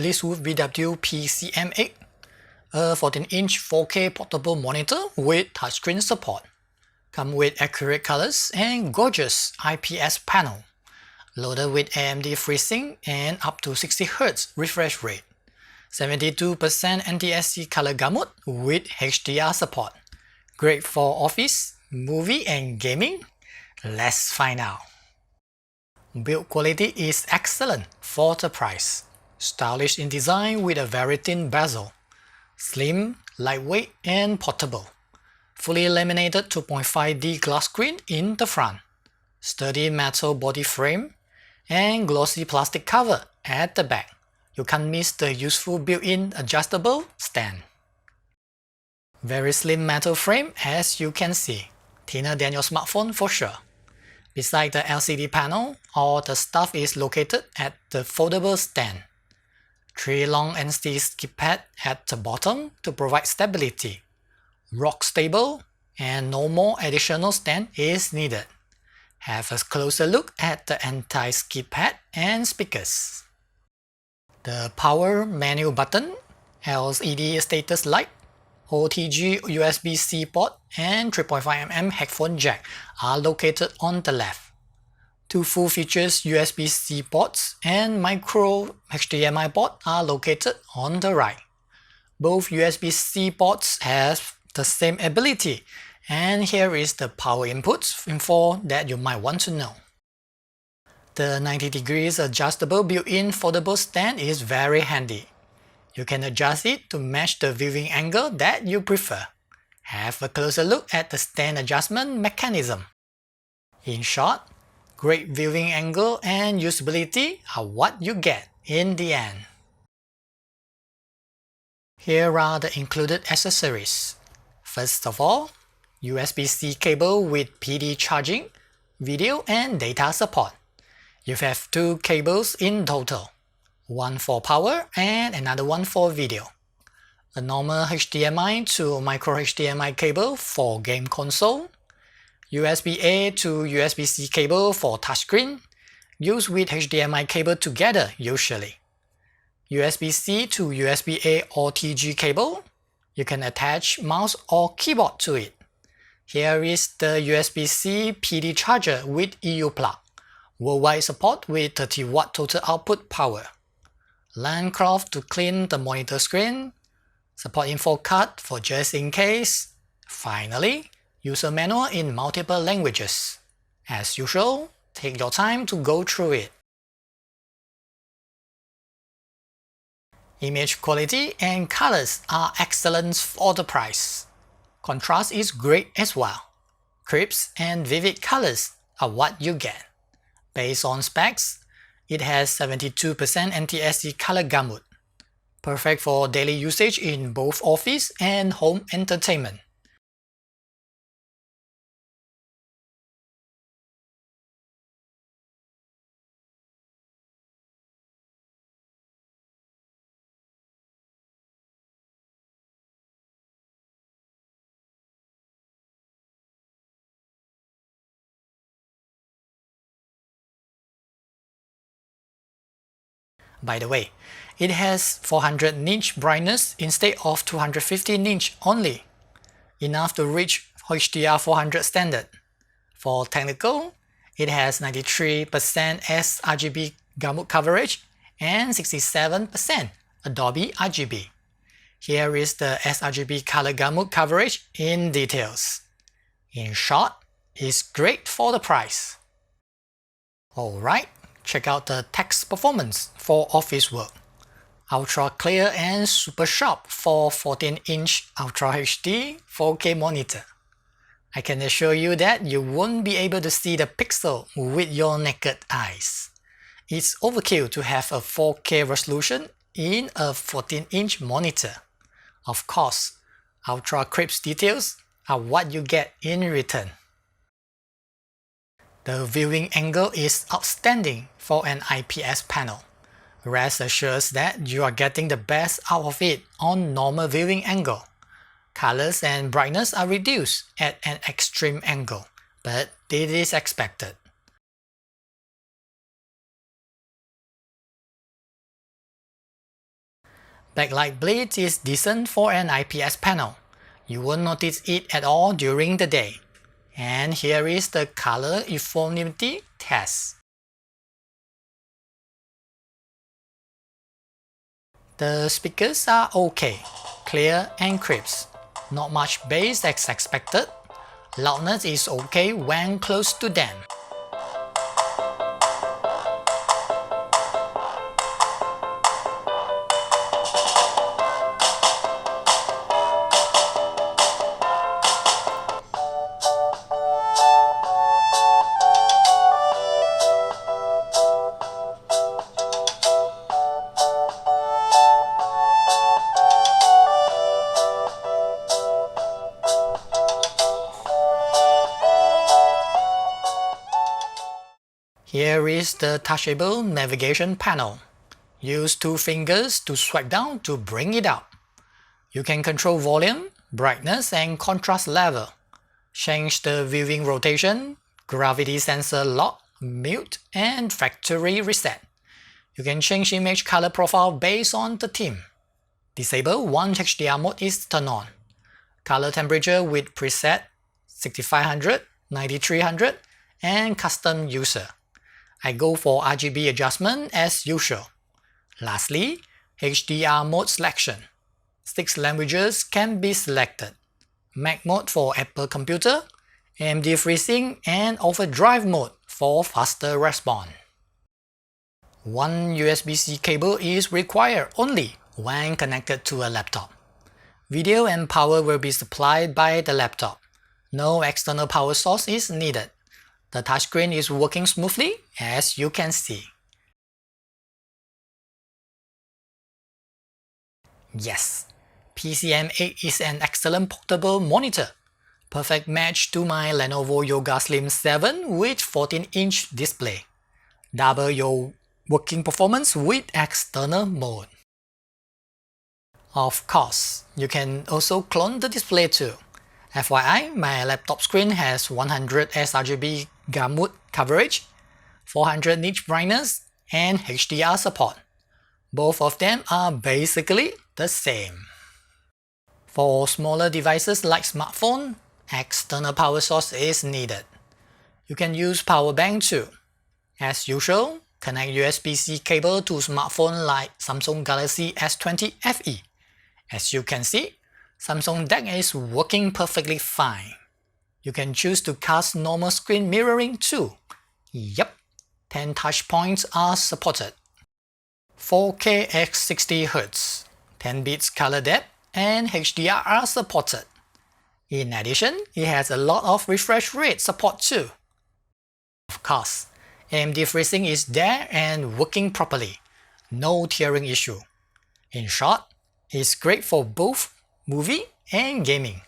Blitzwolf VW PCM8, a 14-inch 4K portable monitor with touchscreen support. Come with accurate colors and gorgeous IPS panel, loaded with AMD FreeSync and up to 60Hz refresh rate, 72% NTSC color gamut with HDR support. Great for office, movie and gaming? Let's find out. Build quality is excellent for the price. Stylish in design with a very thin bezel. Slim, lightweight and portable. Fully laminated 2.5D glass screen in the front. Sturdy metal body frame and glossy plastic cover at the back. You can't miss the useful built-in adjustable stand. Very slim metal frame as you can see. Thinner than your smartphone for sure. Beside the LCD panel, all the stuff is located at the foldable stand. 3 long NC skip pad at the bottom to provide stability. Rock stable and no more additional stand is needed. Have a closer look at the anti-skip pad and speakers. The power menu button, LCD status light, OTG USB-C port and 3.5mm headphone jack are located on the left. 2 full features USB-C ports and micro HDMI port are located on the right. Both USB-C ports have the same ability, and here is the power inputs info that you might want to know. The 90 degrees adjustable built-in foldable stand is very handy. You can adjust it to match the viewing angle that you prefer. Have a closer look at the stand adjustment mechanism. In short, great viewing angle and usability are what you get in the end. Here are the included accessories. First of all, USB-C cable with PD charging, video and data support. You have 2 cables in total, one for power and another one for video. A normal HDMI to micro HDMI cable for game console, USB-A to USB-C cable for touchscreen, used with HDMI cable together usually. USB-C to USB-A OTG cable. You can attach mouse or keyboard to it. Here is the USB-C PD charger with EU plug. Worldwide support with 30W total output power. Land cloth to clean the monitor screen. Support info card for just in case. Finally, user manual in multiple languages. As usual, take your time to go through it. Image quality and colors are excellent for the price. Contrast is great as well. Crisp and vivid colors are what you get. Based on specs, it has 72% NTSC color gamut. Perfect for daily usage in both office and home entertainment. By the way, it has 400 nits brightness instead of 250 nits only, enough to reach HDR 400 standard. For technical, it has 93% sRGB gamut coverage and 67% Adobe RGB. Here is the sRGB color gamut coverage in details. In short, it's great for the price. Alright, check out the text performance for office work. Ultra clear and super sharp for 14-inch Ultra HD 4K monitor. I can assure you that you won't be able to see the pixel with your naked eyes. It's overkill to have a 4K resolution in a 14-inch monitor. Of course, ultra crisp details are what you get in return. The viewing angle is outstanding for an IPS panel. Rest assured that you are getting the best out of it on normal viewing angle. Colors and brightness are reduced at an extreme angle, but it is expected. Backlight blade is decent for an IPS panel. You won't notice it at all during the day. And here is the color uniformity test. The speakers are okay, clear and crisp. Not much bass as expected. Loudness is okay when close to them. Here is the touchable navigation panel. Use 2 fingers to swipe down to bring it up. You can control volume, brightness and contrast level. Change the viewing rotation, gravity sensor lock, mute and factory reset. You can change image color profile based on the theme. Disable once HDR mode is turned on. Color temperature with preset 6500, 9300 and custom user. I go for RGB adjustment as usual. Lastly, HDR mode selection. 6 languages can be selected. Mac mode for Apple computer, AMD FreeSync and overdrive mode for faster response. One USB-C cable is required only when connected to a laptop. Video and power will be supplied by the laptop. No external power source is needed. The touchscreen is working smoothly as you can see. Yes, PCM8 is an excellent portable monitor. Perfect match to my Lenovo Yoga Slim 7 with 14-inch display. Double your working performance with external mode. Of course, you can also clone the display too. FYI, my laptop screen has 100 sRGB gamut coverage, 400 nits brightness, and HDR support. Both of them are basically the same. For smaller devices like smartphone, external power source is needed. You can use power bank too. As usual, connect USB-C cable to smartphone like Samsung Galaxy S20 FE. As you can see, Samsung DeX is working perfectly fine. You can choose to cast normal screen mirroring too. Yep, 10 touch points are supported. 4K at 60Hz, 10 bits color depth, and HDR are supported. In addition, it has a lot of refresh rate support too. Of course, AMD FreeSync is there and working properly. No tearing issue. In short, it's great for both movie and gaming.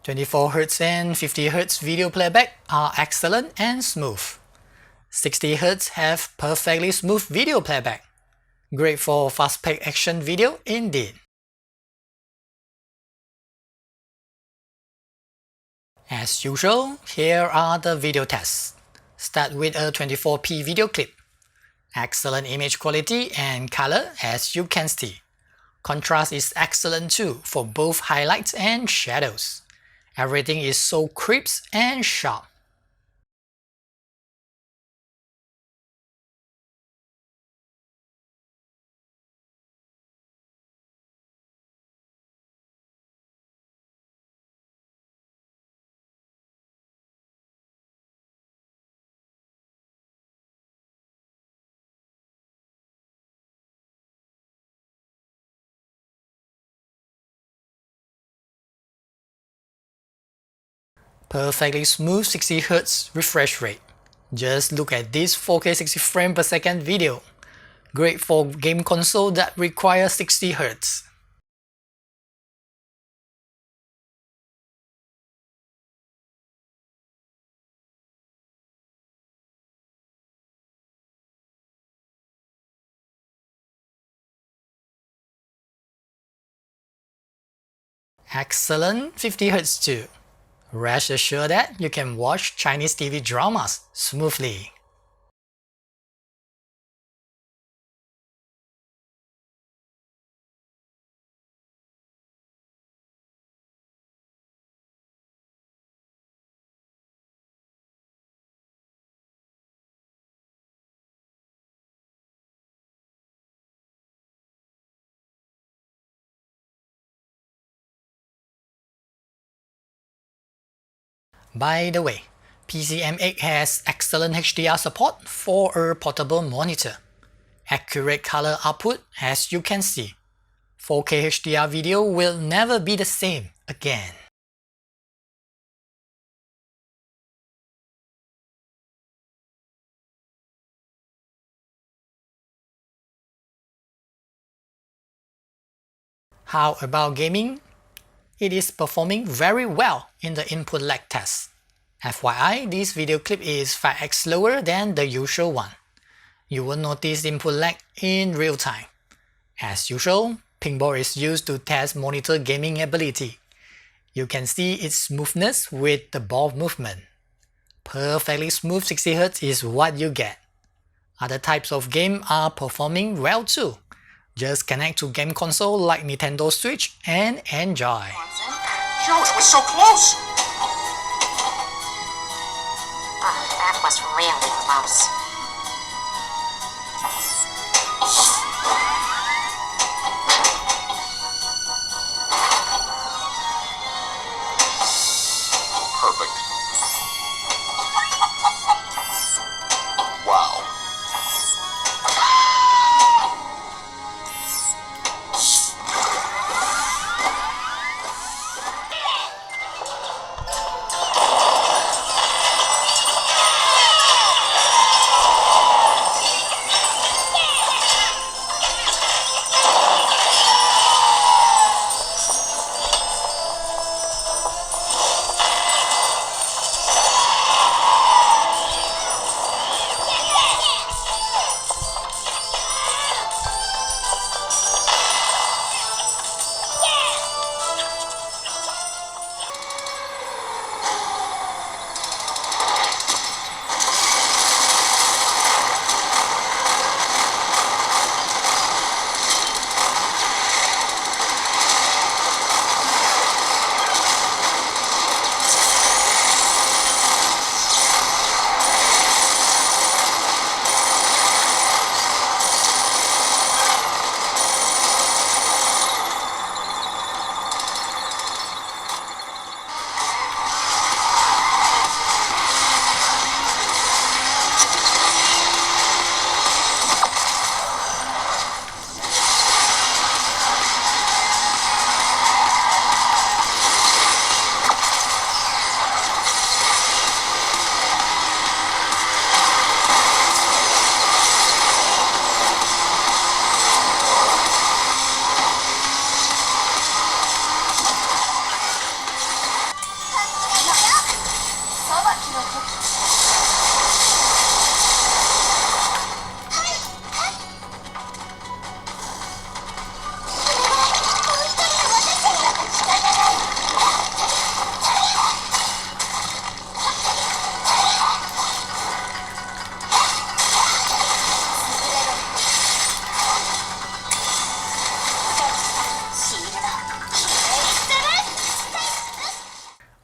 24Hz and 50Hz video playback are excellent and smooth. 60Hz have perfectly smooth video playback. Great for fast-paced action video indeed. As usual, here are the video tests. Start with a 24p video clip. Excellent image quality and color as you can see. Contrast is excellent too for both highlights and shadows. Everything is so crisp and sharp. Perfectly smooth 60Hz refresh rate. Just look at this 4K 60 frames per second video. Great for game console that require 60Hz. Excellent 50Hz too. Rest assured that you can watch Chinese TV dramas smoothly. By the way, PCM8 has excellent HDR support for a portable monitor. Accurate color output, as you can see. 4K HDR video will never be the same again. How about gaming? It is performing very well in the input lag test. FYI, this video clip is 5x slower than the usual one. You will notice input lag in real time. As usual, Pingboard is used to test monitor gaming ability. You can see its smoothness with the ball movement. Perfectly smooth 60Hz is what you get. Other types of game are performing well too. Just connect to game console like Nintendo Switch and enjoy. Joe, it was so close! That was really close. Perfect. Wow.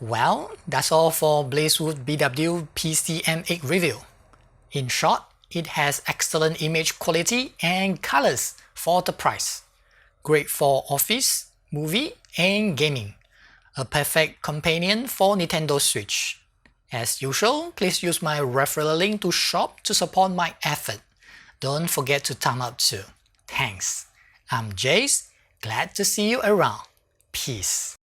Well, that's all for Blazewood BW PCM8 review. In short, it has excellent image quality and colors for the price. Great for office, movie, and gaming. A perfect companion for Nintendo Switch. As usual, please use my referral link to shop to support my effort. Don't forget to thumb up too. Thanks. I'm Jace, glad to see you around. Peace.